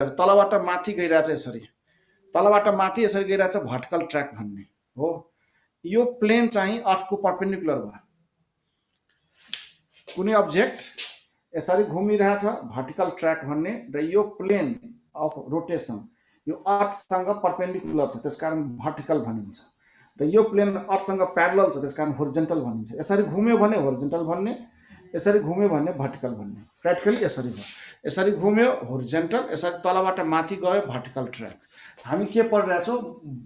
तलबाट माथि गइरहेछ यसरी, तलबाट माथि यसरी गइरहेछ भर्टिकल ट्र्याक भन्ने हो। यो प्लेन चाहिँ अर्थको परपेन्डिकुलर भयो। कुनै अब्जेक्ट यसरी घुमिरहेछ भर्टिकल ट्र्याक भन्ने, र यो प्लेन अफ रोटेसन यो अर्थसँग परपेन्डिकुलर छ, त्यसकारण भर्टिकल भनिन्छ। र यो प्लेन अर्थसँग प्यारलल छ, त्यसकारण होरिजेन्टल भनिन्छ। यसरी घुम्यो भने होरिजेन्टल भन्ने, यसरी घुम्यो भने भर्टिकल भन्ने। प्र्याक्टिकली यसरी भयो, यसरी घुम्यो होरिजेन्टल, यसरी तलबाट माथि गयो भर्टिकल ट्र्याक। हामी के पढिरहेछौँ?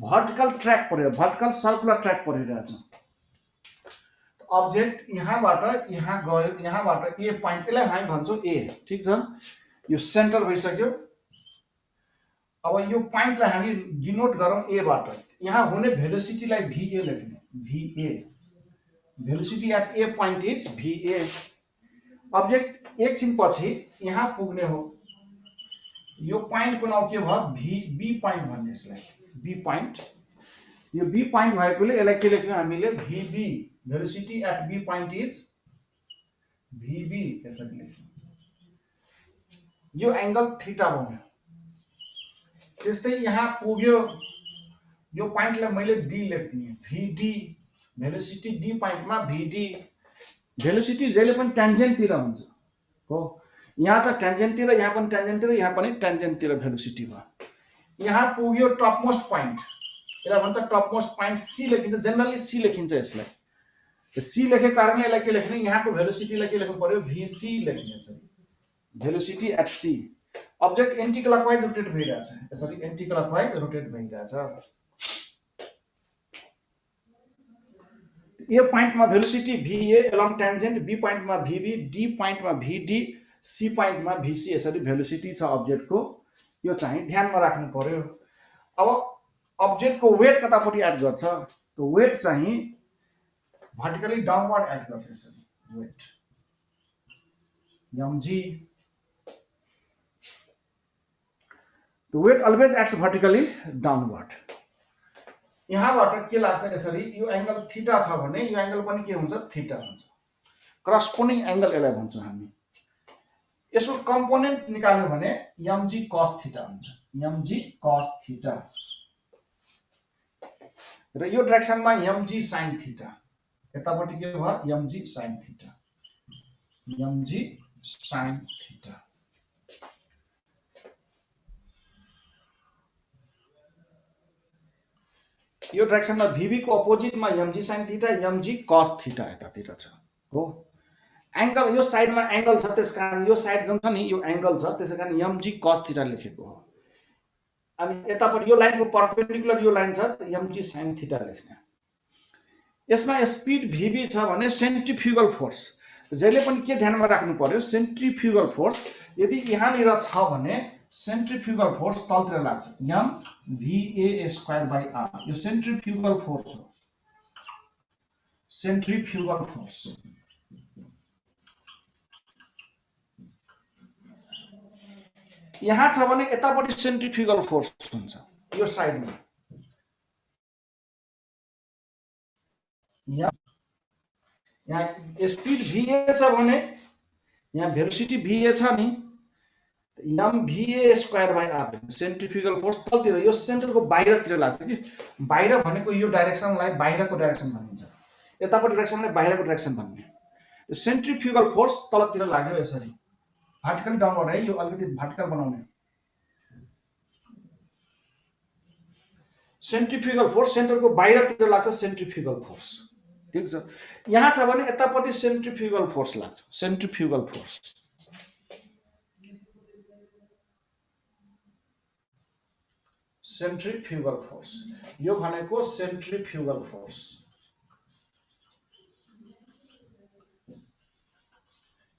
भर्टिकल ट्र्याक पढिरहेको, भर्टिकल सर्कुलर ट्र्याक पढिरहेछौँ। अब्जेक्ट यहाँबाट यहाँ गयो, यहाँबाट ए पोइन्ट, यसलाई हामी भन्छौँ ए, ठिक छ। यो सेन्टर भइसक्यो। अब यो पोइन्टलाई हामी डिनोट गरौँ एबाट। यहाँ हुने भेलोसिटीलाई भिए लेख्ने, V, velocity at A point is V. Object एकछिन पछि यहाँ पुग्ने हो। यो पोइन्टको नाउँ के भयो? बी पोइन्ट भन्ने, यसलाई बी पोइन्ट। यो बी पोइन्ट भएकोले यसलाई के लेख्यौँ हामीले? VB, velocity at B point is VB, यसरी लेख्यौँ। यो एंगल थीटा बन्यो। त्यस्तै यहाँ पुग्यो, यो पोइन्टलाई मैले डी लेख्दिएँ, भिडी, भेलोसिटी डी पोइन्टमा भिडी। भेलोसिटी जहिले पनि ट्यान्जेन्टतिर हुन्छ हो। यहाँ छ ट्यान्जेन्टतिर, यहाँ पनि ट्यान्जेन्टतिर, यहाँ पनि ट्यान्जेन्टतिर भेलोसिटी भयो। यहाँ पुग्यो टपमोस्ट पोइन्ट, यसलाई भन्छ टपमोस्ट पोइन्ट, सी लेखिन्छ, जेनरली सी लेखिन्छ यसलाई। सी लेखेको कारणले यसलाई के लेख्ने? यहाँको भेलोसिटीलाई के लेख्नु पर्यो? भिसी लेख्ने, यसरी velocity at C. Object anti clockwise rotate भइरहेछ, यसरी एन्टी क्लकवाइज रोटेट भइरहेछ। ए पोइन्टमा velocity VA along tangent, B पोइन्टमा भिबी, डी पोइन्टमा भिडी, सी पोइन्टमा भिसी, यसरी भेलोसिटी छ अब्जेक्टको। यो चाहिँ ध्यानमा राख्नु पर्यो। अब अब्जेक्टको वेट कतापट्टि एड गर्छ? त्यो वेट चाहिँ भर्टिकली डाउनवर्ड एड गर्छ, यसरी weight mg। The weight always acts vertically downward। यहाँबाट के लाग्छ? यसरी यो एंगल थीटा छ भने यो एंगल पनि के हुन्छ? थीटा हुन्छ। करस्पोन्डिङ एंगल यसलाई भन्छौँ हामी। यसको कम्पोनेन्ट निकाल्यो भने mg cos थीटा हुन्छ, mg cos थीटा। र यो डाइरेक्सनमा mg sin थीटा, यतापट्टि के भयो? mg sin theta, mg sin theta. यो डाइरेक्सनमा भिबी को अपोजिटमा mg sin theta, mg cos theta यतातिर छ हो। एंगल यो साइडमा एंगल छ, त्यसकारण यो साइड जुन छ नि यो एंगल छ, त्यसैकारण mg cos थीटा लेखेको हो। अनि यतापट्टि यो लाइनको परपेन्डिकुलर यो लाइन छ, mg sin थीटा लेख्ने। यसमा स्पिड भिबी छ भने सेन्ट्रिफ्युगल फोर्स जहिले पनि के ध्यानमा राख्नु पर्यो? सेन्ट्रिफ्युगल फोर्स यदि यहाँनिर छ भने सेन्ट्रिफ्युगल फोर्स तलतिर लाग्छ, mva²/r। यो सेन्ट्रिफ्युगल फोर्स हो, सेन्ट्रिफ्युगल फोर्स। यहाँ छ भने यतापट्टि सेन्ट्रिफ्युगल फोर्स हुन्छ, यो साइडमा। यहाँ स्पिड va छ भने यहाँ भेलोसिटी va छ नि, mva²/r सेन्ट्रिफ्युगल फोर्स तलतिर, यो सेन्टरको बाहिरतिर लाग्छ कि। बाहिर भनेको यो डाइरेक्सनलाई बाहिरको डाइरेक्सन भनिन्छ, यतापट्टि डाइरेक्सनलाई बाहिरको डाइरेक्सन भन्ने। यो सेन्ट्रिफ्युगल फोर्स तलतिर लाग्यो यसरी, भर्टिकली डाउनवर्ड है, यो अलिकति भर्टिकल बनाउने। सेन्ट्रिफ्युगल फोर्स सेन्टरको बाहिरतिर लाग्छ, सेन्ट्रिफ्युगल फोर्स, ठीक छ। यहाँ छ भने यतापट्टि सेन्ट्रिफ्युगल फोर्स लाग्छ, सेन्ट्रिफ्युगल फोर्स। सेन्ट्रिफ्युगल फोर्स यो भनेको सेन्ट्रिफ्युगल फोर्स।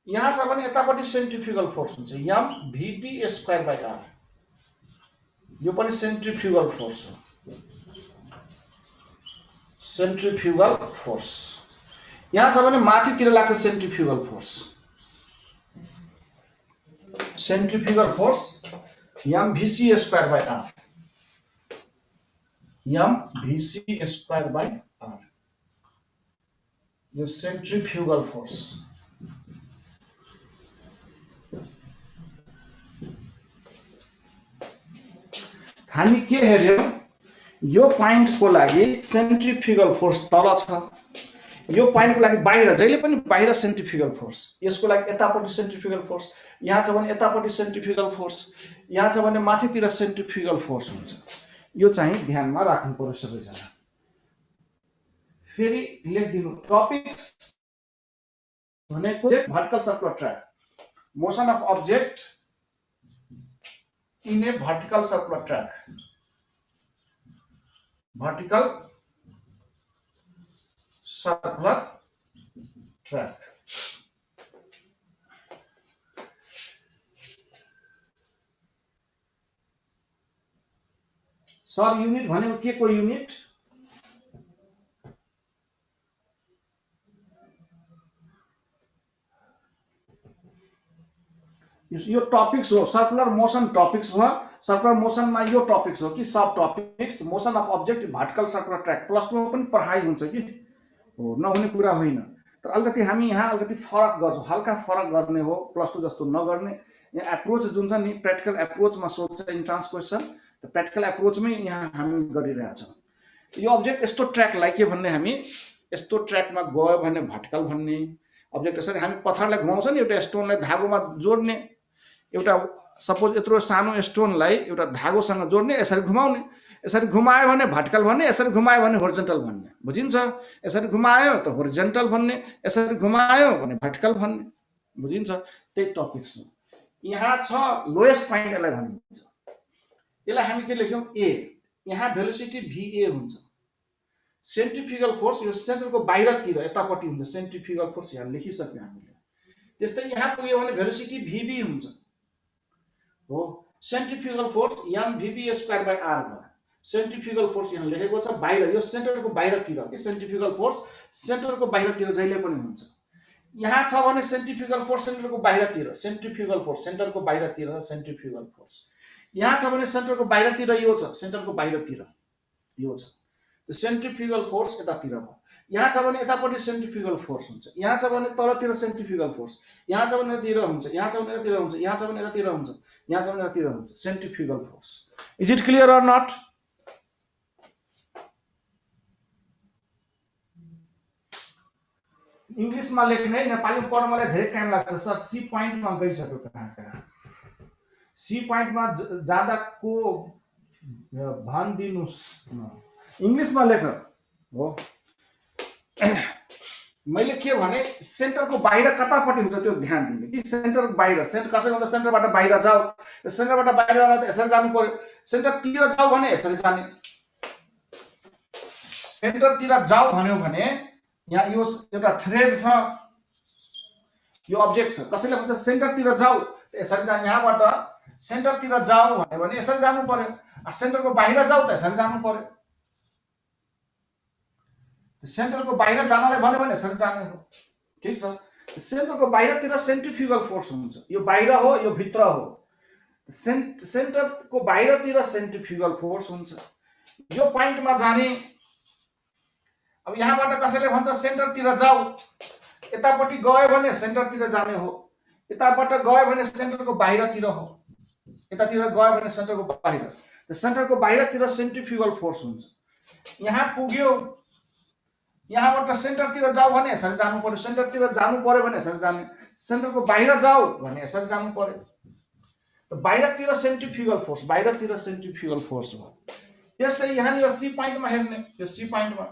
यहाँ छ भने यतापट्टि सेन्ट्रिफ्युगल फोर्स हुन्छ, mvd²/r। यो पनि सेन्ट्रिफ्युगल फोर्स हो, सेन्ट्रिफ्युगल फोर्स। यहाँ छ भने माथितिर लाग्छ centrifugal force, centrifugal force mvc²/r, mvc²/r। यो सेन्ट्रिफ्युगल फोर्स। हामी के हेर्यौं यो पोइन्टको लागि सेन्ट्रिफ्युगल फोर्स तल छ, यो पोइन्टको लागि बाहिर जहिले पनि बाहिर सेन्ट्रिफ्युगल फोर्स, यसको लागि यतापट्टि सेन्ट्रिफ्युगल फोर्स, यहाँ छ भने यतापट्टि सेन्ट्रिफ्युगल फोर्स, यहाँ छ भने माथितिर सेन्ट्रिफ्युगल फोर्स हुन्छ। यो चाहिँ ध्यानमा राख्नु पर्यो सबैजना। फेरि लेखिदिनु टपिक्स भनेको vertical circular track, motion of object in a vertical circular track, vertical circular track. Sir unit भनेको के को युनिट? यो टपिक्स हो, सर्कुलर मोशन टपिक्स भयो। सर्कुलर मोशनमा यो टपिक्स हो कि सब topics, motion of object vertical circular track. Plus टूमा पनि पढाइ हुन्छ कि हो, नहुने कुरा होइन। तर अलिकति हामी यहाँ अलिकति फरक गर्छौँ, हल्का फरक गर्ने हो, प्लस टू जस्तो नगर्ने। यहाँ एप्रोच जुन छ नि प्र्याक्टिकल एप्रोचमा सोध्छ इन्ट्रान्स क्वेसन, त प्र्याक्टिकल एप्रोचमै यहाँ हामी गरिरहेछौँ। यो अब्जेक्ट यस्तो ट्र्याकलाई के भन्ने, हामी यस्तो ट्र्याकमा गयो भने भर्टिकल भन्ने। अब्जेक्ट यसरी हामी पत्थरलाई घुमाउँछ नि, एउटा स्टोनलाई धागोमा जोड्ने, एउटा सपोज यत्रो सानो स्टोनलाई एउटा धागोसँग जोड्ने, यसरी घुमाउने। यसरी घुमायो भने भर्टिकल भन्ने, यसरी घुमायो भने होरिजेन्टल भन्ने, बुझिन्छ? यसरी घुमायो त होरिजेन्टल भन्ने, यसरी घुमायो भने भर्टिकल भन्ने, बुझिन्छ? त्यही टपिक्स हो। यहाँ छ लोएस्ट पोइन्ट, यसलाई भनिन्छ। यसलाई हामी के लेख्यौँ? ए। यहाँ भेलोसिटी VA हुन्छ। सेन्ट्रिफ्युगल फोर्स यो सेन्टरको बाहिरतिर यतापट्टि हुन्छ, सेन्ट्रिफ्युगल फोर्स यहाँ लेखिसक्यौँ हामीले। त्यस्तै यहाँ पुग्यो भने भेलोसिटी VB हुन्छ हो। Centrifugal force mVB² by R भयो। सेन्ट्रिफ्युगल फोर्स यहाँ लेखेको छ बाहिर, यो सेन्टरको बाहिरतिर के सेन्ट्रिफ्युगल फोर्स सेन्टरको बाहिरतिर जहिले पनि हुन्छ। यहाँ छ भने सेन्ट्रिफ्युगल फोर्स सेन्टरको बाहिरतिर, सेन्ट्रिफ्युगल फोर्स सेन्टरको बाहिरतिर सेन्ट्रिफ्युगल फोर्स। यहाँ छ भने सेन्टरको बाहिरतिर यो छ, सेन्टरको बाहिरतिर यो छ। त्यो सेन्ट्रिफ्युगल फोर्स यतातिर भयो। यहाँ छ भने यतापट्टि सेन्ट्रिफ्युगल फोर्स हुन्छ, यहाँ छ भने तलतिर सेन्ट्रिफ्युगल फोर्स, यहाँ छ भने यतातिर हुन्छ, यहाँ छ भने यतातिर हुन्छ, यहाँ छ भने यतातिर हुन्छ, यहाँ छ भने यतातिर हुन्छ, centrifugal force. Is it clear or not? इङ्ग्लिसमा लेख्ने, नेपालीमा पढ्न मलाई धेरै टाइम लाग्छ सर। सी पोइन्टमा गइसक्यो कहाँ कहाँ। सी पोइन्टमा जाँदाको भनिदिनुहोस् न, इङ्ग्लिसमा लेख हो। मैले के भने सेन्टरको बाहिर कतापट्टि हुन्छ त्यो ध्यान दिने कि सेन्टरको बाहिर। कसरी हुन्छ? सेन्टरबाट बाहिर जाऊ, सेन्टरबाट बाहिर जाँदा त यसरी जानु पर्यो। सेन्टरतिर जाऊ भने यसरी जाने, सेन्टरतिर जाऊ भन्यो भने यहाँ यो एउटा थ्रेड छ, यो अब्जेक्ट छ। कसैले भन्छ सेन्टरतिर जाऊ त यसरी जाने, यहाँबाट सेन्टरतिर जाऊ भन्यो भने यसरी जानु पर्यो। सेन्टरको बाहिर जाऊ त यसरी जानु पर्यो। सेन्टरको बाहिर जानलाई भन्यो भने यसरी जाने हो, ठिक छ? सेन्टरको बाहिरतिर सेन्ट्रिफ्युगल फोर्स हुन्छ, यो बाहिर हो यो भित्र हो। सेन्टरको बाहिरतिर सेन्ट्रिफ्युगल फोर्स हुन्छ। यो पोइन्टमा जाने, अब यहाँबाट कसैले भन्छ सेन्टरतिर जाऊ, यतापट्टि गयो भने सेन्टरतिर जाने हो, यताबाट गयो भने सेन्टरको बाहिरतिर हो, यतातिर गयो भने सेन्टरको बाहिर। सेन्टरको बाहिरतिर सेन्ट्रिफ्युगल फोर्स हुन्छ। यहाँ पुग्यो, यहाँबाट सेन्टरतिर जाऊ भने यसरी जानु पर्यो, सेन्टरतिर जानु पर्यो भने यसरी जाने, सेन्टरको बाहिर जाऊ भने यसरी जानु पर्यो। त बाहिरतिर सेन्ट्रिफ्युगल फोर्स, बाहिरतिर सेन्ट्रिफ्युगल फोर्स भयो। त्यस्तै यहाँनिर सी पोइन्टमा हेर्ने, यो सी पोइन्टमा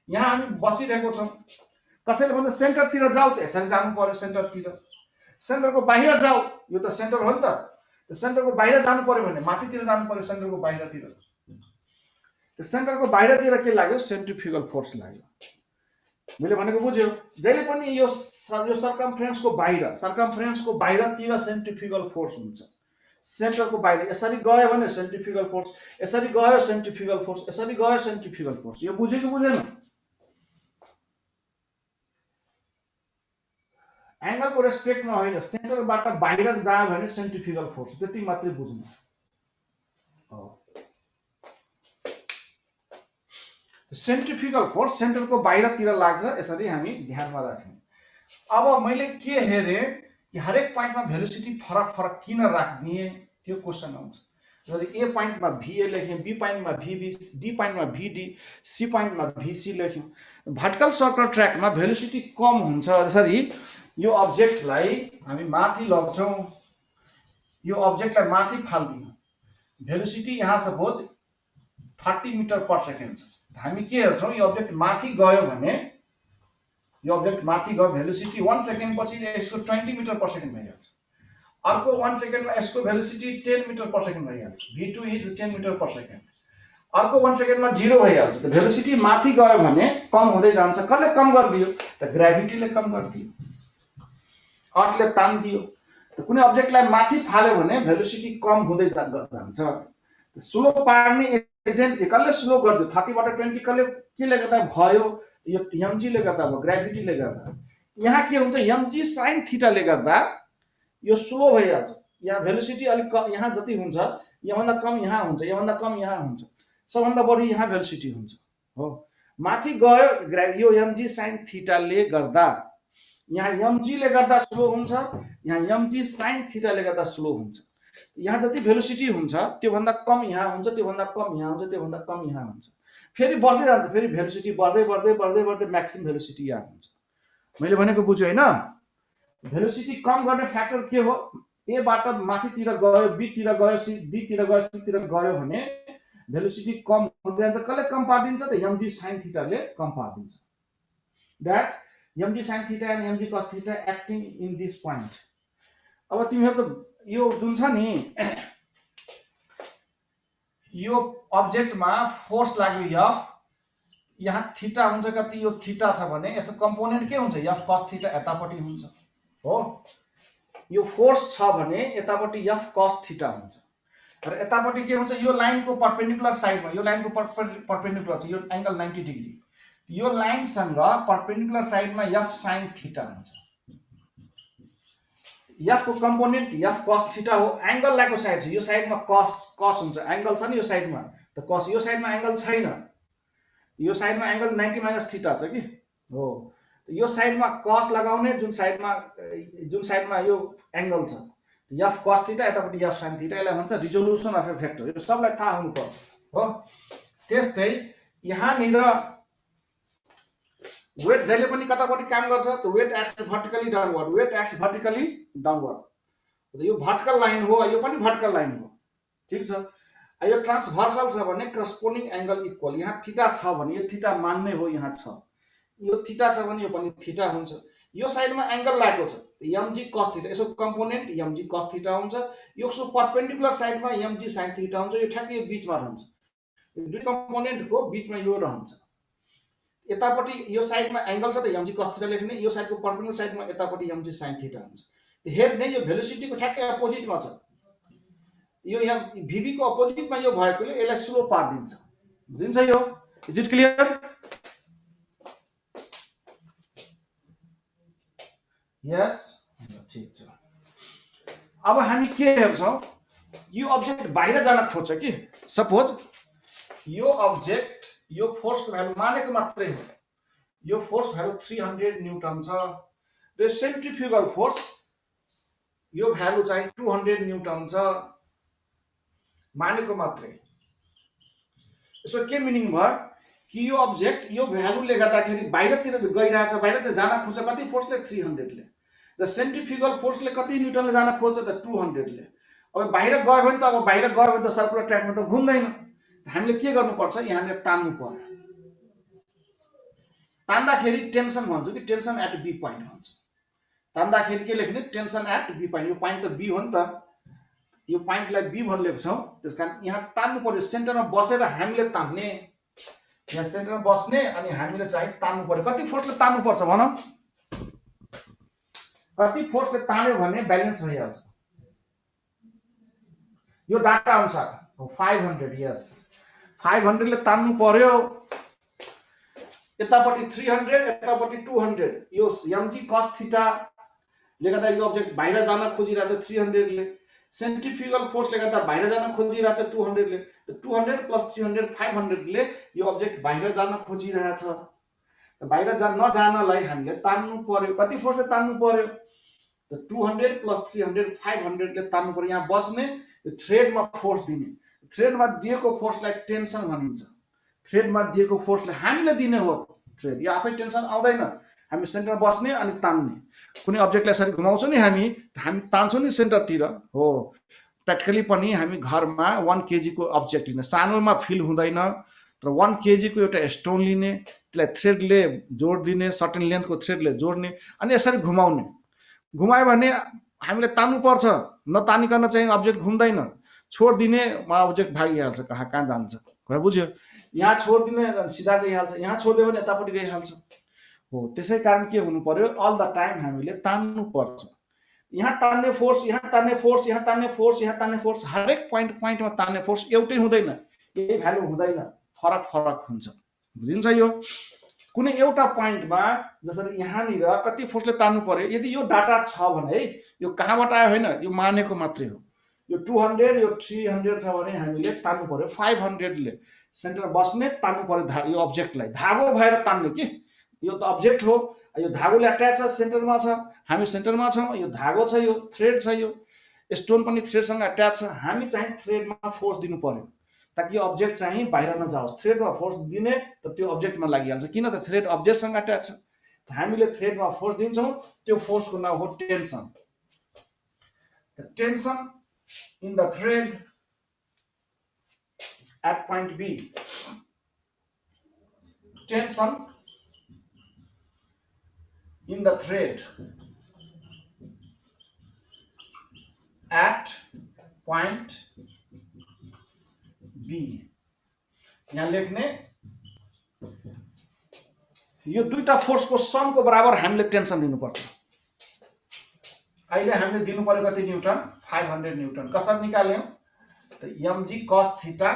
यहाँ हामी बसिरहेको छौँ। कसैले भन्छ सेन्टरतिर जाऊ त यसरी जानु पर्यो, सेन्टरतिर। सेन्टरको बाहिर जाऊ, यो त सेन्टर हो नि त, सेन्टरको बाहिर जानु पर्यो भने माथितिर जानु पर्यो, सेन्टरको बाहिरतिर। सेन्टरको बाहिरतिर के लाग्यो? सेन्ट्रिफ्युगल फोर्स लाग्यो। मैले भनेको बुझ्यो? जहिले पनि यो सर्कमफ्रेन्सको बाहिर, सर्कमफ्रेन्सको बाहिरतिर सेन्ट्रिफ्युगल फोर्स हुन्छ। सेन्टरको बाहिर यसरी गयो भने सेन्ट्रिफ्युगल फोर्स, यसरी गयो सेन्ट्रिफ्युगल फोर्स, यसरी गयो सेन्ट्रिफ्युगल फोर्स। यो बुझ्यो कि बुझेन? एंगलको रेस्पेक्टमा होइन, सेन्टरबाट बाहिर जायो भने सेन्ट्रिफ्युगल फोर्स, त्यति मात्रै बुझ्नु। सेन्ट्रिफ्युगल फोर्स सेन्टरको बाहिरतिर लाग्छ, यसरी हामी ध्यानमा राख्ने। अब मैले के हेरेँ कि हरेक पोइन्टमा भेलोसिटी फरक फरक किन राख्ने, त्यो क्वेसन आउँछ। जसरी ए पोइन्टमा भिए लेख्यौँ, बी पोइन्टमा भिबी, डी पोइन्टमा भिडी, सी पोइन्टमा भिसी लेख्यौँ। भर्टिकल सर्कल ट्र्याकमा भेलोसिटी कम हुन्छ। जसरी यो अब्जेक्टलाई हामी माथि लग्छौँ, यो अब्जेक्टलाई माथि फाल्दियौँ, भेलोसिटी यहाँ सपोज 30 मिटर पर सेकेन्ड छ। हामी के हेर्छौँ, यो अब्जेक्ट माथि गयो भने, यो अब्जेक्ट माथि गयो, भेलोसिटी 1 सेकेन्ड पछि यसको 20 मिटर पर सेकेन्ड भइहाल्छ। अर्को 1 सेकेन्डमा यसको भेलोसिटी 10 मिटर पर सेकेन्ड भइहाल्छ। v2 is 10 metre per second. अर्को 1 सेकेन्डमा 0 भइहाल्छ। त भेलोसिटी माथि गयो भने कम हुँदै जान्छ। कसले कम गरिदियो? त ग्राभिटीले कम गरिदियो, अर्थले तान्दियो। त कुनै अब्जेक्टलाई माथि फाल्यो भने भेलोसिटी कम हुँदै जान्छ। स्लो पार्ने एजेन्ट कसले स्लो गरिदियो? 30 बाट 20 केले गर्दा भयो? यो mg ले गर्दा भयो, ग्राभिटीले गर्दा। यहाँ के हुन्छ, mg sin थीटा ले गर्दा यो स्लो भइहाल्छ। यहाँ भेलोसिटी अलिक कम, यहाँ जति हुन्छ यहाँभन्दा कम यहाँ हुन्छ, यहाँभन्दा कम यहाँ हुन्छ, सबभन्दा बढी यहाँ भेलोसिटी हुन्छ हो। माथि गयो यो mg sin थीटा ले गर्दा, यहाँ mg ले गर्दा स्लो हुन्छ, यहाँ mg sin थीटा ले गर्दा स्लो हुन्छ। यहाँ जति भेलोसिटी हुन्छ त्योभन्दा कम यहाँ हुन्छ, त्योभन्दा कम यहाँ हुन्छ, त्योभन्दा कम यहाँ हुन्छ। फेरि बढ्दै जान्छ, फेरि भेलोसिटी बढ्दै बढ्दै बढ्दै बढ्दै म्याक्सिमम भेलोसिटी यहाँ हुन्छ। मैले भनेको बुझ्यो हैन? भेलोसिटी कम गर्ने फ्याक्टर के हो? ए बाट माथितिर गयो, बी तिर गयो, सी डी तिर गयो, सी तिर गयो भने भेलोसिटी कम हुँदै जान्छ। कसले कम पार्दिन्छ? त mg sin थीटा ले कम पार्दिन्छ। That mg sin theta and mg cos theta acting in this point. अब तिमीहरु त यो जुन छ नि, यो अब्जेक्टमा फोर्स लाग्यो f, यहाँ थीटा हुन्छ कति? यो थीटा छ भने यसको कम्पोनेन्ट के हुन्छ? f cos थीटा यतापट्टि हुन्छ हो। यो फोर्स छ भने यतापट्टि f cos थीटा हुन्छ, र यतापट्टि के हुन्छ? यो लाइनको परपेन्डिकुलर साइडमा, यो लाइनको परपेन्डिकुलर छ, यो एंगल 90 डिग्री, यो लाइनसँग परपेन्डिकुलर साइडमा f sin थीटा हुन्छ। f को कम्पोनेन्ट f cos थीटा हो। एंगल लागेको साइड छ, यो साइडमा cos हुन्छ, एंगल छ नि यो साइडमा, त cos, यो साइडमा एंगल छैन, यो साइडमा एंगल 90 माइनस थीटा छ कि हो। यो साइडमा cos लगाउने, जुन साइडमा यो एंगल छ, f cos थीटा, यतापट्टि f sin थीटा, यसलाई भन्छ रिजोल्युसन अफ ए भेक्टर। यो सबलाई थाहा हुनुपर्छ हो। त्यस्तै यहाँनिर वेट जहिले पनि कतापट्टि काम गर्छ? त weight acts vertically downward, weight acts vertically downward. यो भर्टिकल लाइन हो, यो पनि भर्टिकल लाइन हो, ठीक छ। यो ट्रान्सभर्सल छ भने करस्पोन्डिङ एंगल इक्वल, यहाँ थीटा छ भने यो थीटा मान्ने हो, यहाँ छ, यो थीटा छ भने यो पनि थीटा हुन्छ। यो साइडमा एंगल लागेको छ, mg cos थीटा, यसको कम्पोनेन्ट mg cos थीटा हुन्छ। यसको परपेन्डिकुलर साइडमा mg sin थीटा हुन्छ। यो ठ्याक्कै यो बीचमा रहन्छ, यो दुई कम्पोनेन्टको बीचमा यो रहन्छ। यतापट्टि यो साइडमा एंगल छ त mg cos थीटा लेख्ने, यो साइडको परपेन्डिकुलर साइडमा यतापट्टि mg sin थीटा हुन्छ। हेर्ने यो भेलोसिटीको ठ्याक्कै अपोजिटमा छ, यो यहाँ vb को अपोजिटमा यो भएकोले यसलाई स्लो पार्दिन्छ। बुझिन्छ यो? Is it clear? यस, ठीक छ। अब हामी के हेर्छौं? यो अब्जेक्ट बाहिर जान खोज्छ कि, सपोज यो अब्जेक्ट, यो फोर्स भ्यालु मानेको मात्रै हो, यो फोर्स भ्यालु 300 न्यूटन छ, र सेन्ट्रिफ्युगल फोर्स यो भ्यालु चाहिँ 200 न्यूटन छ, मानेको मात्रै। यसो के मिनिङ भयो कि यो अब्जेक्ट यो भ्यालुले गर्दाखेरि बाहिरतिर गइरहेछ, बाहिरतिर जान खोज्छ कति फोर्सले? 300 ले, र सेन्ट्रिफ्युगल फोर्सले कति न्यूटनले जान खोज्छ त? 200 ले। अब बाहिर गयो भने त, अब बाहिर गयो भने त सर्कुलर ट्र्याकमा त घुम्दैन, हामीले के गर्नुपर्छ? यहाँले तान्नु पर्यो। तान्दाखेरि टेन्सन भन्छौँ कि टेन्सन एट बी पोइन्ट भन्छ। तान्दाखेरि के लेख्ने? Tension at B point. यो पोइन्ट त बी हो नि त, यो पोइन्टलाई बी भनेर लेख्छौँ। त्यसकारण यहाँ तान्नु पर्यो, सेन्टरमा बसेर हामीले तान्ने, यहाँ सेन्टरमा बस्ने अनि हामीले चाहिँ तान्नु पर्यो। कति फोर्सले तान्नु पर्छ भनौँ? कति फोर्सले तान्यो भने ब्यालेन्स भइहाल्छ? यो डाटा अनुसार 500, यस 500 ले तान्नु पर्यो। यतापट्टि 300, यतापट्टि 200। यो mg cos थीटा ले गर्दा यो अब्जेक्ट बाहिर जान खोजिरहेछ 300 ले, सेन्ट्रिफ्युगल फोर्सले गर्दा बाहिर जान खोजिरहेछ 200 ले, 200 + 300 500 ले यो अब्जेक्ट बाहिर जान खोजिरहेछ। बाहिर नजानलाई हामीले तान्नु पर्यो। कति फोर्सले तान्नु पर्यो? 200 + 300 500 ले तान्नु पर्यो। यहाँ बस्ने, यो थ्रेडमा फोर्स दिने, थ्रेडमा दिएको फोर्सलाई टेन्सन भनिन्छ। थ्रेडमा दिएको फोर्सले हामीले दिने हो थ्रेड, यो आफै टेन्सन आउँदैन। हामी सेन्टरमा बस्ने अनि तान्ने, कुनै अब्जेक्टलाई यसरी घुमाउँछौँ नि हामी तान्छौँ नि सेन्टरतिर हो। प्र्याक्टिकली पनि हामी घरमा 1 kg को अब्जेक्ट लिने, सानोमा फिल हुँदैन, तर 1 kg को एउटा स्टोन लिने, त्यसलाई थ्रेडले जोड दिने, सर्टेन लेन्थको थ्रेडले जोड्ने अनि यसरी घुमाउने। घुमायो भने हामीले तान्नु पर्छ, नतानिकन चाहिँ अब्जेक्ट घुम्दैन। छोडिदिने अब्जेक्ट भागिहाल्छ, कहाँ कहाँ जान्छ, कुरा बुझ्यो। यहाँ छोडिदिने सिधा गइहाल्छ, यहाँ छोडिदियो भने यतापट्टि गइहाल्छ हो। त्यसै कारण के हुनु पर्यो, अल द टाइम हामीले तान्नु पर्छ। यहाँ तान्ने फोर्स, यहाँ तान्ने फोर्स, यहाँ तान्ने फोर्स, यहाँ तान्ने फोर्स, हरेक पोइन्टमा तान्ने फोर्स एउटै हुँदैन, यही भ्यालु हुँदैन, फरक फरक हुन्छ। बुझिन्छ यो? कुनै एउटा पोइन्टमा जसरी यहाँनिर कति फोर्सले तान्नु पर्यो, यदि यो डाटा छ भने, यो कहाँबाट आयो होइन, यो मानेको मात्रै हो। यो 200 यो 300 छ भने हामीले तान्नु पर्यो 500 ले। सेन्टर बस्ने तान्नु पर्यो यो अब्जेक्टलाई, धागो भएर तान्ने कि यो त अब्जेक्ट हो, यो धागोले अट्याच छ, सेन्टरमा छ, हामी सेन्टरमा छौँ, यो धागो छ, यो थ्रेड छ, यो स्टोन पनि थ्रेडसँग अट्याच छ। हामी चाहिँ थ्रेडमा फोर्स दिनु पर्यो ताकि यो अब्जेक्ट चाहिँ बाहिर नजाओस्। थ्रेडमा फोर्स दिने त त्यो अब्जेक्टमा लागिहाल्छ, किन त थ्रेड अब्जेक्टसँग अट्याच छ। हामीले थ्रेडमा फोर्स दिन्छौँ, त्यो फोर्सको नाम हो tension. Tension in the thread at point B, tension in the thread at point B। यहाँ लेख्ने यो दुईटा फोर्सको समको बराबर हामीले टेन्सन दिनुपर्छ। अहिले हामीले दिनु पर्यो कति न्युटन, 500 न्युटन। कसरी निकाल्यौं त mg cos theta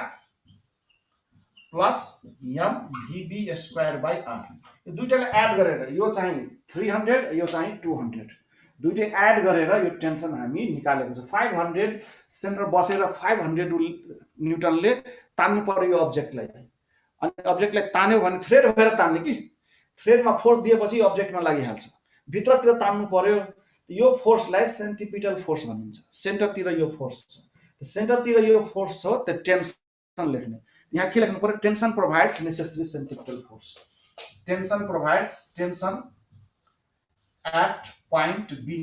plus M VB square by R, यो दुईटालाई एड गरेर, यो चाहिँ 300 यो चाहिँ 200, दुईटै एड गरेर यो टेन्सन हामी निकालेको छ। 500 सेन्टर बसेर 500 न्युटनले तान्नु पर्यो यो अब्जेक्टलाई, अनि अब्जेक्टलाई तान्यो भने थ्रेड भएर तान्ने कि, थ्रेडमा फोर्स दिएपछि अब्जेक्टमा लागिहाल्छ। भित्रतिर तान्नु पर्यो, यो फोर्सलाई सेन्टिपिटल फोर्स भनिन्छ। सेन्टरतिर यो फोर्स छ, सेन्टरतिर यो फोर्स छ, त्यो टेन्सन लेख्ने। यहाँ के लेख्नु पर्यो, tension provides necessary centripetal force. Tension provides, tension at point B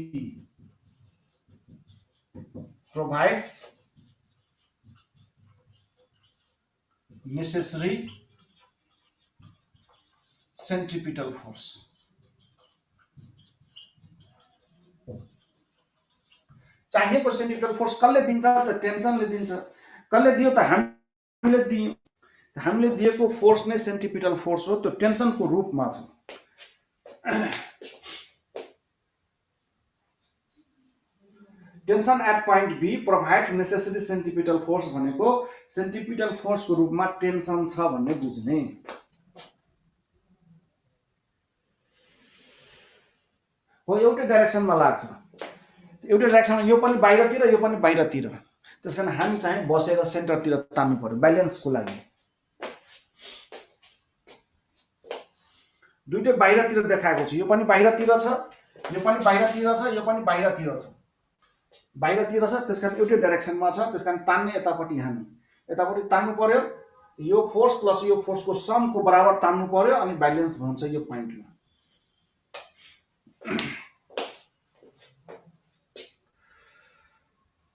provides necessary centripetal force. चाहिएको सेन्ट्रिपिटल फोर्स कसले दिन्छ त टेन्सनले दिन्छ। कसले दियो त हामीले दियौं, हामीले दिएको फोर्स नै सेन्ट्रिपिटल फोर्स हो, त्यो टेन्सनको रूपमा छ। Tension at point B provides necessary centripetal force भनेको सेन्ट्रिपिटल फोर्सको रूपमा टेन्सन छ भन्ने बुझ्ने। हो एउटै डाइरेक्सनमा लाग्छ, एउटै डाइरेक्सनमा, यो पनि बाहिरतिर यो पनि बाहिरतिर, त्यसकारण हामी चाहिँ बसेर सेन्टरतिर तान्नु पर्यो ब्यालेन्सको लागि। दुईटै बाहिरतिर देखाएको छ, यो पनि बाहिरतिर छ, यो पनि बाहिरतिर छ, यो पनि बाहिरतिर छ, बाहिरतिर छ, त्यसकारण एउटै डाइरेक्सनमा छ, त्यसकारण तान्ने यतापट्टि हामी यतापट्टि तान्नु पर्यो। यो फोर्स प्लस यो फोर्सको समको बराबर तान्नु पर्यो, अनि ब्यालेन्स भन्छ यो पोइन्टमा।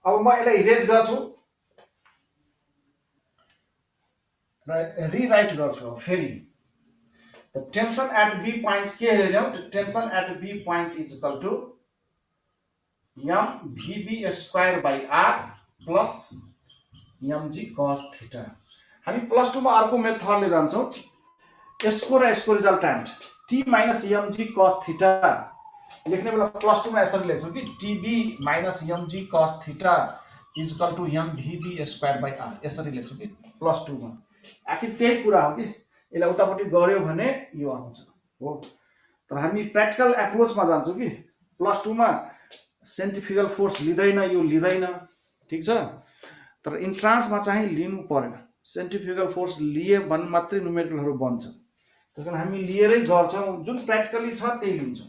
अब म यसलाई इरेज गर्छु र रिराइट गर्छु फेरि। The tension at B point के हेर्यौं, tension at B point is equal to m VB square by R plus mg cos theta। हामी +2 मा अर्को मेथडले जान्छौं, यसको र यसको result times t minus mg cos theta लेख्ने बेला +2 मा यसरी लेख्छौं कि tb minus mg cos theta is equal to m VB square by R, यसरी लेख्छौं कि +2 मा। आखिर त्यही कुरा हो कि यसलाई उतापट्टि गर्यो भने यो आउँछ हो। तर हामी प्र्याक्टिकल एप्रोचमा जान्छौं कि +2 मा सेन्ट्रिफ्युगल फोर्स लिँदैन, यो लिँदैन, ठीक छ। तर इन्ट्रान्समा चाहिँ लिनु पर्यो, सेन्ट्रिफ्युगल फोर्स लिए भने मात्रै न्युमेरिकलहरु बन्छ। त्यसकारण हामी लिएरै गर्छौं, जुन प्र्याक्टिकली छ त्यही लिन्छौं।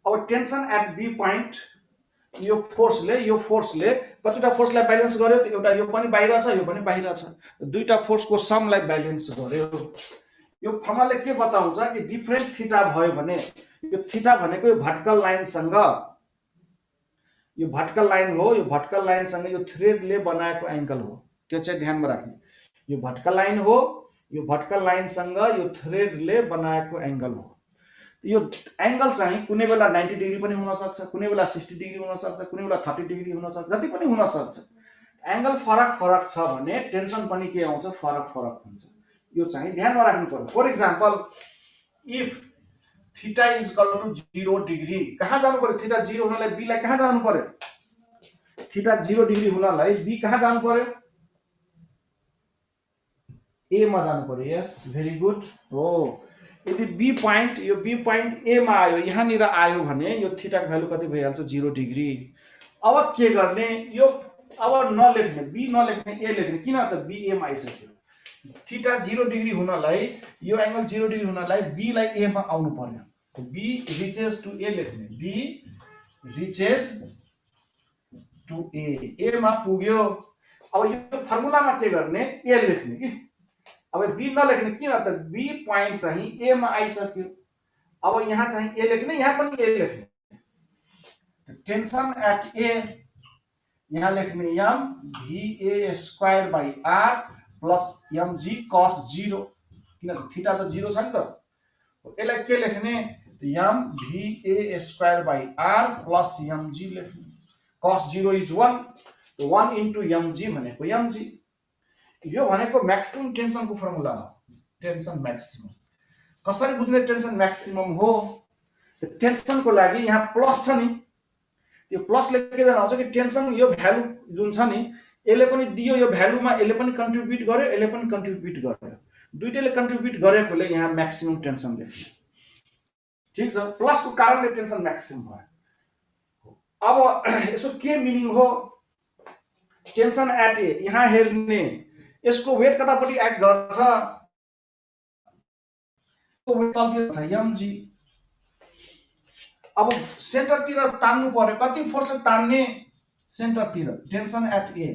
अब अब टेन्सन एट बी पोइन्ट यो फोर्सले कतिवटा फोर्सलाई ब्यालेन्स गर्यो, एउटा यो पनि बाहिर छ यो पनि बाहिर छ, दुईटा फोर्सको समलाई ब्यालेन्स गर्यो। यो फर्मुलाले के बताउँछ कि डिफरेन्ट थीटा भयो भने यो थीटा भनेको यो भर्टिकल लाइनसँग, यो भर्टिकल लाइन हो, यो भर्टिकल लाइनसँग यो थ्रेडले बनाएको एंगल हो, त्यो चाहिँ ध्यानमा राख्नु। यो भर्टिकल लाइन हो, यो भर्टिकल लाइनसँग यो थ्रेडले बनाएको एंगल हो। यो एंगल चाहिँ कुनै बेला 90 डिग्री पनि हुन सक्छ, कुनै बेला 60 डिग्री हुन सक्छ, कुनै बेला 30 डिग्री हुन सक्छ, जति पनि हुन सक्छ। एंगल फरक फरक छ भने टेन्सन पनि के आउँछ, फरक फरक हुन्छ। यो चाहिँ ध्यानमा राख्नु पर्यो। For example if theta is equal to 0 degree, कहाँ जानु पर्यो? थीटा 0 हुनलाई बी लाई कहाँ जानु पर्यो? थीटा 0 डिग्री हुनलाई बी कहाँ जानु पर्यो? ए मा जानु पर्यो। यस, भेरी गुड हो। यदि बी पोइन्ट, यो बी पोइन्ट ए मा आयो, यहाँनिर आयो भने यो थीटा को भ्यालु कति भइहाल्छ? 0 डिग्री। अब के गर्ने? यो अब नलेख्ने, बी नलेख्ने, ए लेख्ने। किन त? बी ए मा आइसक्यो। थीटा 0 डिग्री हुनलाई, यो एंगल 0 डिग्री हुनलाई बी लाई ए मा आउनु पर्यो। बी रिचेज टु ए लेख्ने, बी रिचेज टु ए, ए मा पुग्यो। अब यो फर्मुलामा के गर्ने? ए लेख्ने कि। अब बी नलेख्ने, किन त? बी पोइन्ट चाहिँ ए मा आइसक्यो। अब यहाँ चाहिँ ए लेख्ने, यहाँ पनि ए लेख्ने। टेन्सन एट ए, यहाँ लेख्ने M V A square by R plus M G cos 0, किन थीटा त 0 छ नि त। यसलाई के लेख्ने? M V A square by R plus M G लेख्ने। Cos 0 is 1, 1 into M G भनेको एम जी। यो भनेको मैक्सिमम टेन्सन को फर्मुला हो, टेन्सन मैक्सिमम। कसरी बुझ्ने टेन्सन मैक्सिमम हो? टेन्सन को लागि यहाँ प्लस छ नि, त्यो प्लसले के जनाउँछ कि टेन्सन यो भ्यालु जुन छ नि, यसले पनि दियो यो भ्यालुमा, यसले पनि कन्ट्रिब्युट गर्यो, यसले पनि कन्ट्रिब्युट गर्यो, दुईटैले कन्ट्रिब्युट गरेकोले यहाँ मैक्सिमम टेन्सन लेख्यो। ठीक छ, प्लस को कारणले टेन्सन मैक्सिमम भयो। अब यसो के मिनिङ हो? टेन्सन एट ए, यहाँ हेर्ने, यसको वेट कतापट्टि एक्ट गर्छ? तलतिर छ एमजी। अब सेन्टरतिर तान्नु पर्यो, कति फोर्सले तान्ने? सेन्टरतिर, टेन्सन एट ए।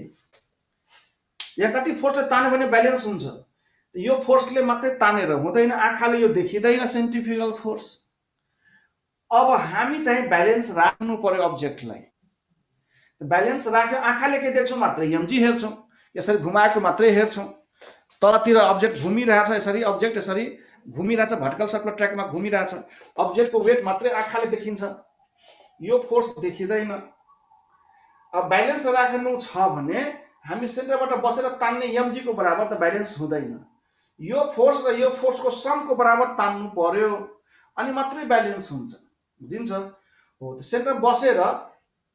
यहाँ कति फोर्सले तान्यो भने ब्यालेन्स हुन्छ? यो फोर्सले मात्रै तानेर हुँदैन, आँखाले यो देखिँदैन सेन्ट्रिफ्युगल फोर्स। अब हामी चाहिँ ब्यालेन्स राख्नु पर्यो अब्जेक्टलाई। ब्यालेन्स राख्यो, आँखाले के देख्छौँ? मात्रै एमजी हेर्छौँ, यसरी घुमाएको मात्रै हेर्छौँ। तलतिर अब्जेक्ट घुमिरहेछ, यसरी अब्जेक्ट यसरी घुमिरहेछ, भर्टिकल सर्कुलर ट्र्याकमा घुमिरहेछ, अब्जेक्टको वेट मात्रै आँखाले देखिन्छ, यो फोर्स देखिँदैन। अब ब्यालेन्स राख्नु छ भने हामी सेन्टरबाट बसेर तान्ने एमजी को बराबर त ब्यालेन्स हुँदैन। यो फोर्स र यो फोर्सको समको बराबर तान्नु पर्यो, अनि मात्रै ब्यालेन्स हुन्छ, बुझिन्छ? हो, सेन्टर बसेर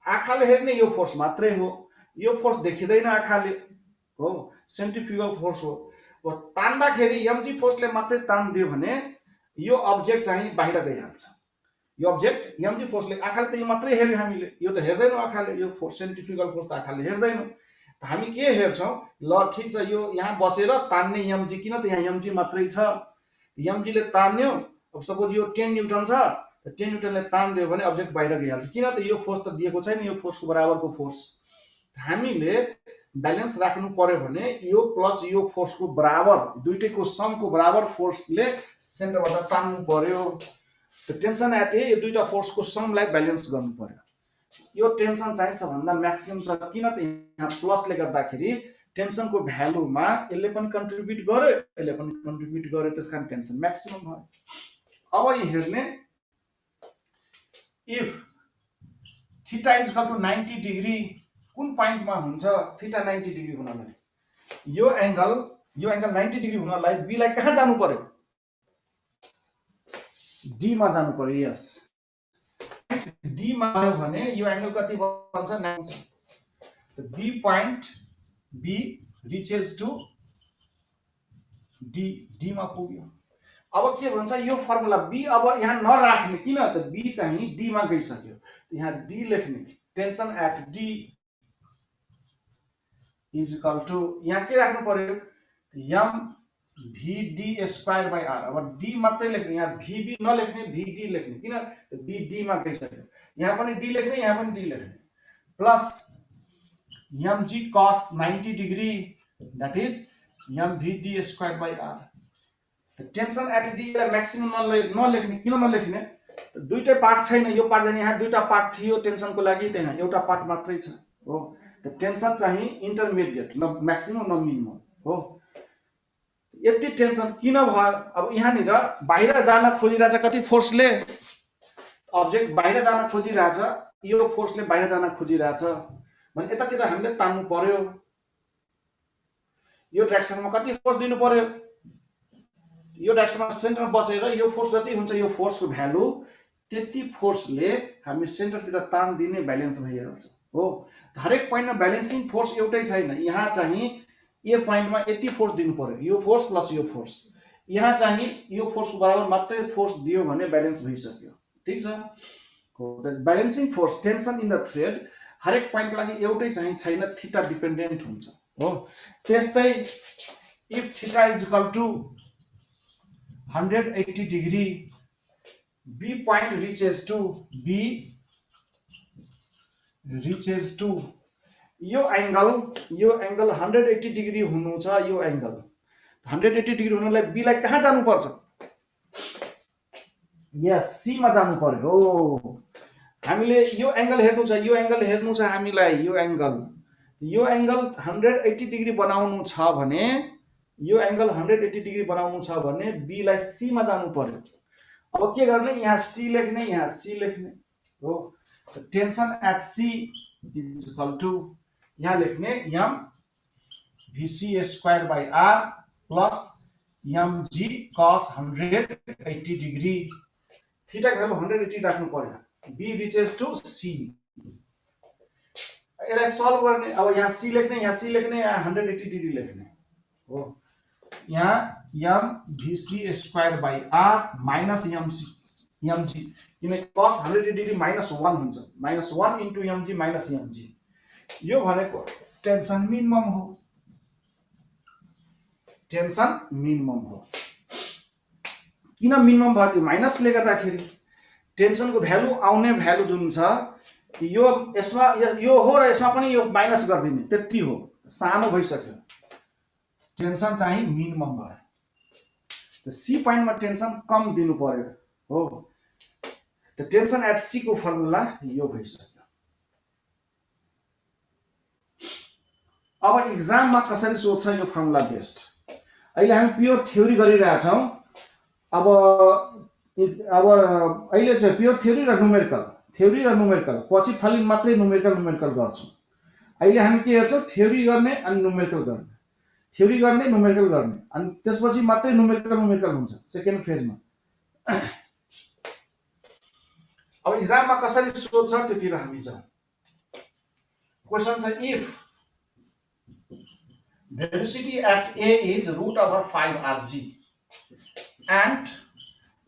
आँखाले हेर्ने यो फोर्स मात्रै हो, यो फोर्स देखिँदैन आँखाले, हो, सेन्ट्रिफ्युगल फोर्स हो। तान्दाखेरि एमजी फोर्सले मात्रै तान्दियो भने यो अब्जेक्ट चाहिँ बाहिर गइहाल्छ। यो अब्जेक्ट एमजी फोर्सले, आँखाले त यो मात्रै हेर्यो हामीले, यो त हेर्दैनौँ आँखाले, यो फोर्स सेन्ट्रिफ्युगल फोर्स त आँखाले हेर्दैनौँ। हामी के हेर्छौँ? ल ठिक छ, यो यहाँ बसेर तान्ने एमजी, किन त यहाँ एमजी मात्रै छ, एमजीले तान्यो। अब सपोज यो 10 न्युटन छ, 10 न्युटनले तान्दियो भने अब्जेक्ट बाहिर गइहाल्छ, किन त यो फोर्स त दिएको छैन, यो फोर्सको बराबरको फोर्स। हामीले ब्यालेन्स राख्नु पर्यो भने यो प्लस यो फोर्सको बराबर, दुईटैको समको बराबर फोर्सले सेन्टरबाट तान्नु पर्यो। टेन्सन एट ए, यो दुईटा फोर्सको समलाई ब्यालेन्स गर्नु पर्यो। यो टेन्सन चाहिँ सबभन्दा म्याक्सिमम छ, किन त यहाँ प्लसले गर्दाखेरि टेन्सनको भ्यालुमा यसले पनि कन्ट्रिब्युट गर्यो, यसले पनि कन्ट्रिब्युट गर्यो, त्यसकारण टेन्सन म्याक्सिमम भयो। अब यहाँ हेर्ने, if theta is equal to 90 degree, कुन पोइन्टमा हुन्छ थीटा 90 डिग्री हुनलाई? यो एंगल 90 डिग्री हुनलाई बी लाई कहाँ जानु पर्यो? डी मा जानु पर्यो। यस, डी मा आयो भने यो एंगल कति बन्छ? 90। B point B reaches to D, D मा पुग्यो। अब के भन्छ यो फर्मुला? बी अब यहाँ नराख्ने, किन त? बी चाहिँ डी मा गइसक्यो, यहाँ डी लेख्ने। Tension at D is equal to, यहाँ के राख्नु पर्यो? M VD square by R. अब डी मात्रै लेख्ने, यहाँ VB नलेख्ने, VD लेख्ने, किन BD मा गइसक्यो। यहाँ पनि D लेख्ने, यहाँ पनि D लेख्ने, plus mg cos 90 degree that is mVD square by R. Tension at D maximum नलेख्ने, किन नलेख्ने, दुईटै पार्ट छैन, यो पार्ट यहाँ दुईटा पार्ट थियो टेंशनको लागि, त्यहाँ एउटा पार्ट मात्रै छ हो। त टेंशन चाहिँ इन्टरमिडिएट, न मैक्सिमम न मिनिमम हो। यति टेंशन किन भयो, अब यहाँनिर बाहिर जान खोजिरहेछ कति फोर्सले, अब्जेक्ट बाहिर जान खोजिरहेछ, यो फोर्सले बाहिर जान खोजिरहेछ भने यतातिर हामीले तान्नु पर्यो, यो डाइरेक्सनमा कति फोर्स दिनु पर्यो, यो डाइरेक्सनमा सेन्टरमा बसेर यो फोर्स जति हुन्छ यो फोर्सको भ्यालु त्यति फोर्सले हामी सेन्टरतिर तान दिने ब्यालेन्स भइहाल्छ हो। हरेक पोइन्टमा ब्यालेन्सिङ फोर्स एउटै छैन, यहाँ चाहिँ ए पोइन्टमा यति फोर्स दिनु पर्यो, यो फोर्स प्लस यो फोर्स, यहाँ चाहिँ यो फोर्सको बराबर मात्रै फोर्स दियो भने ब्यालेन्स भइसक्यो, ठीक छ हो। Balancing force tension in the thread हरेक पोइन्टको लागि एउटै चाहिँ छैन, थीटा डिपेन्डेन्ट हुन्छ हो। त्यस्तै if theta is equal to 180 degree, B point reaches to यो एंगल 180 डिग्री हुनु छ, यो एंगल 180 डिग्री हुनलाई B लाई कहाँ जानु पर्छ, यस C मा जानु पर्यो हो। हामीले यो एंगल हेर्नु छ, यो एंगल हेर्नु छ हामीलाई, यो एंगल 180 डिग्री बनाउनु छ भने, यो एंगल 180 डिग्री बनाउनु छ भने B लाई C मा जानु पर्यो। अब के गर्ने, यहाँ C लेख्ने, यहाँ C लेख्ने हो। Tension at C is equal to यहाँ लेख्ने m VC square by R plus mg cos 180 degree, theta को भ्यालु 180 राख्नु पर्यो, B रिचेस टू C। यसलाई सल्भ गर्ने, अब यहाँ C लेख्ने, यहाँ C लेख्ने, यहाँ 180 डिग्री लेख्ने हो। यहाँ m VC square by R minus mg, किन cos 180 डिग्री -1 हुन्छ, -1 इन्टु mg माइनस mg, यो भनेको टेंशन मिनिमम हो, टेंशन मिनिमम हो। किन मिनिमम भयो त्यो माइनसले गर्दाखेरि, टेंशनको भ्यालु आउने भ्यालु जुन छ यो यसमा यो हो र यसमा पनि यो माइनस गरिदिने त्यति हो, सानो भइसक्यो, टेंशन चाहिँ मिनिमम भयो। त C पोइन्टमा टेंशन कम दिनु पर्यो हो। त टेंशन एट C को फर्मुला यो भइसक्यो। अब एक्जाममा कसरी सोध्छ यो फर्मुला बेस्ड, अहिले हामी प्योर थ्योरी गरिरहेछौँ। अब अहिले चाहिँ प्योर थ्योरी र न्युमेरिकल पछि फाली मात्रै न्युमेरिकल गर्छौँ। अहिले हामी के हेर्छौँ, थ्योरी गर्ने अनि न्युमेरिकल गर्ने, थ्योरी गर्ने न्युमेरिकल गर्ने, अनि त्यसपछि मात्रै न्युमेरिकल हुन्छ सेकेन्ड फेजमा। अब एक्जाममा कसरी सोध्छ त्योतिर हामी जाउँ। क्वेशन छ, if velocity at A is root over 5 rg and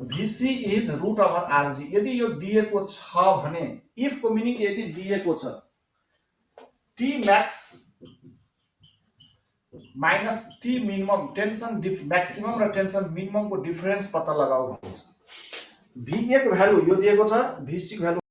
VC is root over rg, यदि यो दिएको छ भने, इफ को मिनिङ यदि दिएको छ T max minus T minimum, tension maximum र टेंशन मिनिमम को डिफरेंस पत्ता लगाऊ भन्छ। V1 को भ्यालु यो दिएको छ, VC को भ्यालु